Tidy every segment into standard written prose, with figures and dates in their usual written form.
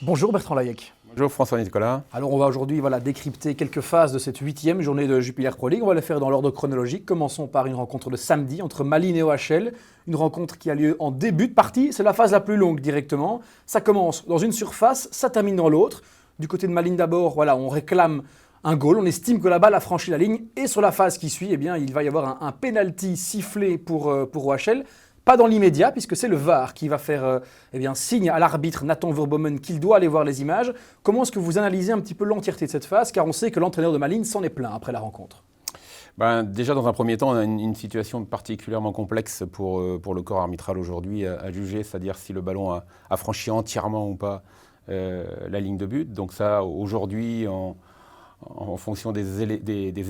Bonjour Bertrand Layec. Bonjour François Nicolas. Alors on va aujourd'hui décrypter quelques phases de cette 8e journée de Jupiler Pro League. On va les faire dans l'ordre chronologique. Commençons par une rencontre de samedi entre Malines et OHL. Une rencontre qui a lieu en début de partie. C'est la phase la plus longue directement. Ça commence dans une surface, ça termine dans l'autre. Du côté de Malines d'abord, on réclame un goal. On estime que la balle a franchi la ligne. Et sur la phase qui suit, il va y avoir un penalty sifflé pour OHL. Pas dans l'immédiat, puisque c'est le VAR qui va faire signe à l'arbitre Nathan Verbomen qu'il doit aller voir les images. Comment est-ce que vous analysez un petit peu l'entièreté de cette phase? Car on sait que l'entraîneur de Malines s'en est plaint après la rencontre. Déjà, dans un premier temps, on a une situation particulièrement complexe pour le corps arbitral aujourd'hui à juger, c'est-à-dire si le ballon a franchi entièrement ou pas la ligne de but. Donc ça, aujourd'hui, en fonction des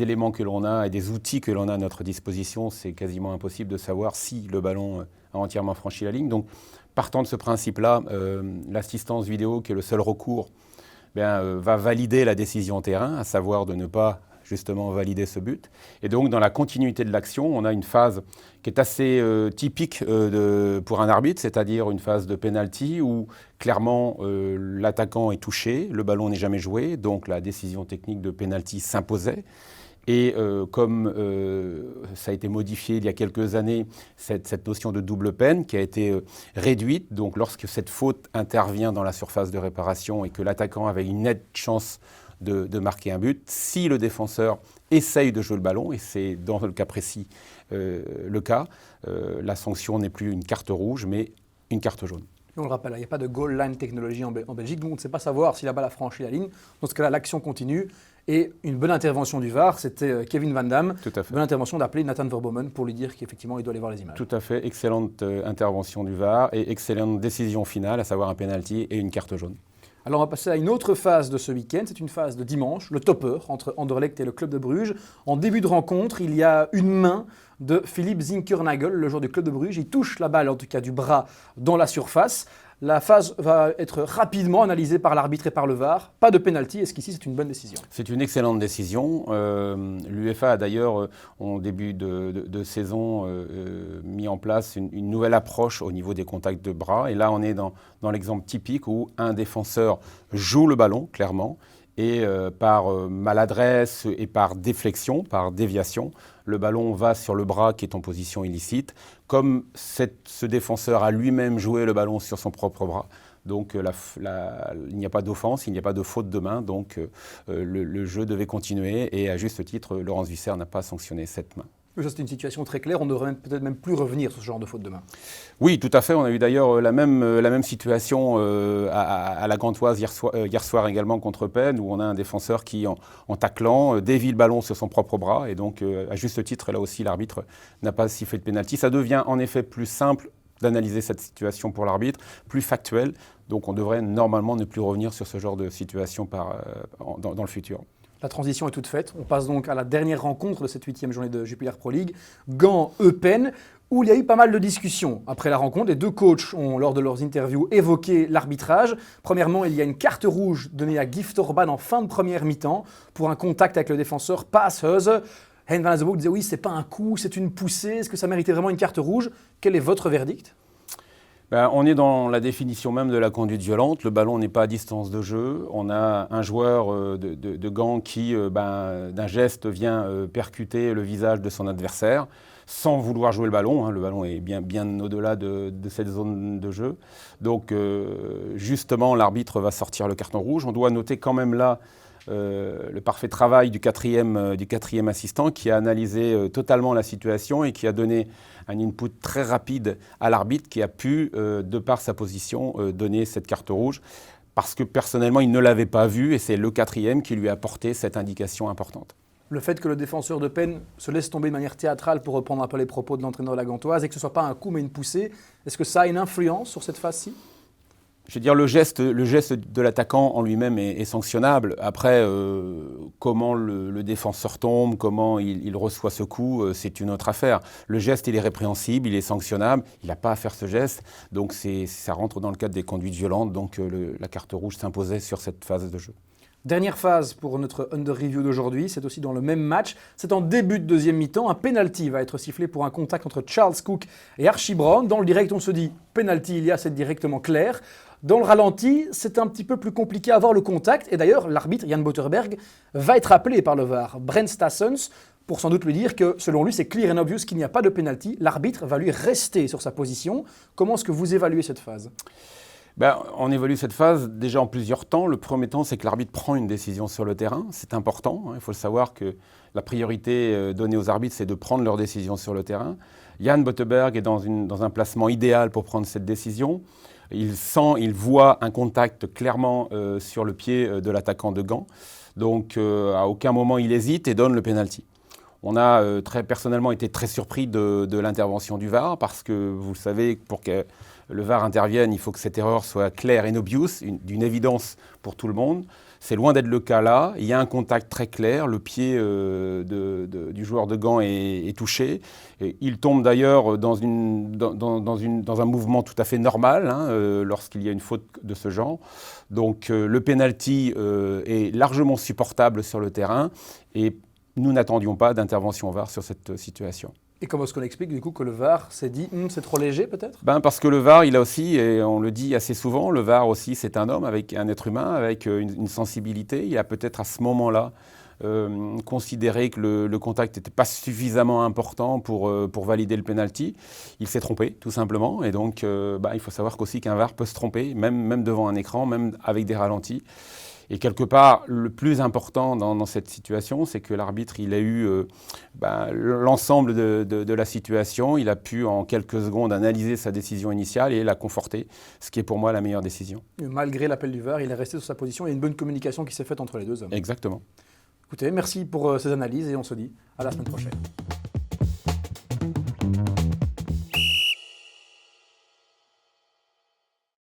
éléments que l'on a et des outils que l'on a à notre disposition, c'est quasiment impossible de savoir si le ballon a entièrement franchi la ligne. Donc, partant de ce principe-là, l'assistance vidéo, qui est le seul recours, va valider la décision terrain, à savoir de ne pas justement valider ce but. Et donc, dans la continuité de l'action, on a une phase qui est assez typique pour un arbitre, c'est-à-dire une phase de penalty où clairement l'attaquant est touché, le ballon n'est jamais joué, donc la décision technique de penalty s'imposait. Et comme ça a été modifié il y a quelques années, cette notion de double peine qui a été réduite, donc lorsque cette faute intervient dans la surface de réparation et que l'attaquant avait une nette chance de marquer un but, si le défenseur essaye de jouer le ballon, et c'est dans le cas précis le cas, la sanction n'est plus une carte rouge, mais une carte jaune. On le rappelle, il n'y a pas de goal line technologie en Belgique, donc on ne sait pas savoir si la balle a franchi la ligne. Dans ce cas-là, l'action continue. Et une bonne intervention du VAR, c'était Kevin Van Damme. Tout à fait. Bonne intervention d'appeler Nathan Verbomen pour lui dire qu'effectivement, il doit aller voir les images. Tout à fait. Excellente intervention du VAR et excellente décision finale, à savoir un penalty et une carte jaune. Alors on va passer à une autre phase de ce week-end, c'est une phase de dimanche, le topper entre Anderlecht et le club de Bruges. En début de rencontre, il y a une main de Philippe Zinkernagel, le joueur du club de Bruges. Il touche la balle, en tout cas du bras, dans la surface. La phase va être rapidement analysée par l'arbitre et par le VAR. Pas de pénalty. Est-ce qu'ici, c'est une bonne décision? C'est une excellente décision. L'UEFA a d'ailleurs, en début de saison, mis en place une nouvelle approche au niveau des contacts de bras. Et là, on est dans l'exemple typique où un défenseur joue le ballon, clairement, et par maladresse et par déflexion, par déviation, le ballon va sur le bras qui est en position illicite. Comme ce défenseur a lui-même joué le ballon sur son propre bras, donc il n'y a pas d'offense, il n'y a pas de faute de main, donc le jeu devait continuer et à juste titre, Laurence Visser n'a pas sanctionné cette main. Ça, c'est une situation très claire. On ne devrait peut-être même plus revenir sur ce genre de faute de main. Oui, tout à fait. On a eu d'ailleurs la même situation à la Gantoise hier soir également contre Penn, où on a un défenseur qui, en taclant, dévie le ballon sur son propre bras. Et donc, à juste titre, là aussi, l'arbitre n'a pas sifflé de pénalty. Ça devient en effet plus simple d'analyser cette situation pour l'arbitre, plus factuel. Donc, on devrait normalement ne plus revenir sur ce genre de situation dans le futur. La transition est toute faite. On passe donc à la dernière rencontre de cette 8e journée de Jupiler Pro League, Gand-Eupen, où il y a eu pas mal de discussions. Après la rencontre, les deux coachs ont, lors de leurs interviews, évoqué l'arbitrage. Premièrement, il y a une carte rouge donnée à Gift Orban en fin de première mi-temps pour un contact avec le défenseur Passheuze. Hein van Azebroek disait oui, c'est pas un coup, c'est une poussée. Est-ce que ça méritait vraiment une carte rouge? Quel est votre verdict? On est dans la définition même de la conduite violente. Le ballon n'est pas à distance de jeu. On a un joueur de Gand qui, d'un geste, vient percuter le visage de son adversaire sans vouloir jouer le ballon. Le ballon est bien au-delà de cette zone de jeu. Donc, justement, l'arbitre va sortir le carton rouge. On doit noter quand même là le parfait travail du quatrième assistant qui a analysé totalement la situation et qui a donné un input très rapide à l'arbitre qui a pu, de par sa position, donner cette carte rouge parce que personnellement il ne l'avait pas vu et c'est le quatrième qui lui a apporté cette indication importante. Le fait que le défenseur de Penn se laisse tomber de manière théâtrale, pour reprendre un peu les propos de l'entraîneur de la Gantoise, et que ce ne soit pas un coup mais une poussée, est-ce que ça a une influence sur cette phase-ci? Je veux dire, le geste de l'attaquant en lui-même est sanctionnable. Après, comment le défenseur tombe, comment il reçoit ce coup, c'est une autre affaire. Le geste, il est répréhensible, il est sanctionnable, il n'a pas à faire ce geste. Donc ça rentre dans le cadre des conduites violentes. Donc la carte rouge s'imposait sur cette phase de jeu. Dernière phase pour notre under review d'aujourd'hui, c'est aussi dans le même match. C'est en début de deuxième mi-temps. Un penalty va être sifflé pour un contact entre Charles Cook et Archie Brown. Dans le direct, on se dit penalty, il y a, c'est directement clair. Dans le ralenti, c'est un petit peu plus compliqué à voir le contact. Et d'ailleurs, l'arbitre, Jan Botterberg, va être appelé par le VAR. Brent Stassens, pour sans doute lui dire que, selon lui, c'est clear and obvious qu'il n'y a pas de penalty. L'arbitre va lui rester sur sa position. Comment est-ce que vous évaluez cette phase ? On évalue cette phase déjà en plusieurs temps. Le premier temps, c'est que l'arbitre prend une décision sur le terrain. C'est important. Il faut savoir que la priorité donnée aux arbitres, c'est de prendre leur décision sur le terrain. Jan Botterberg est dans un placement idéal pour prendre cette décision. Il voit un contact clairement sur le pied de l'attaquant de Gand. Donc, à aucun moment, il hésite et donne le penalty. On a très personnellement été très surpris de l'intervention du VAR parce que, vous le savez, pour que le VAR intervienne, il faut que cette erreur soit claire et obvious, d'une évidence pour tout le monde. C'est loin d'être le cas là. Il y a un contact très clair. Le pied du joueur de Gand est touché. Et il tombe d'ailleurs dans un mouvement tout à fait normal lorsqu'il y a une faute de ce genre. Donc le penalty est largement supportable sur le terrain et nous n'attendions pas d'intervention VAR sur cette situation. Et comment est-ce qu'on explique du coup que le VAR s'est dit c'est trop léger peut-être ? Parce que le VAR, il a aussi, et on le dit assez souvent, le VAR aussi c'est un homme, avec un être humain, avec une sensibilité. Il a peut-être à ce moment-là considéré que le contact n'était pas suffisamment important pour valider le penalty. Il s'est trompé tout simplement et donc il faut savoir qu'aussi qu'un VAR peut se tromper, même devant un écran, même avec des ralentis. Et quelque part, le plus important dans cette situation, c'est que l'arbitre, il a eu l'ensemble de la situation. Il a pu, en quelques secondes, analyser sa décision initiale et la conforter, ce qui est pour moi la meilleure décision. Malgré l'appel du VAR, il est resté sur sa position. Il y a une bonne communication qui s'est faite entre les deux hommes. Exactement. Écoutez, merci pour ces analyses et on se dit à la semaine prochaine.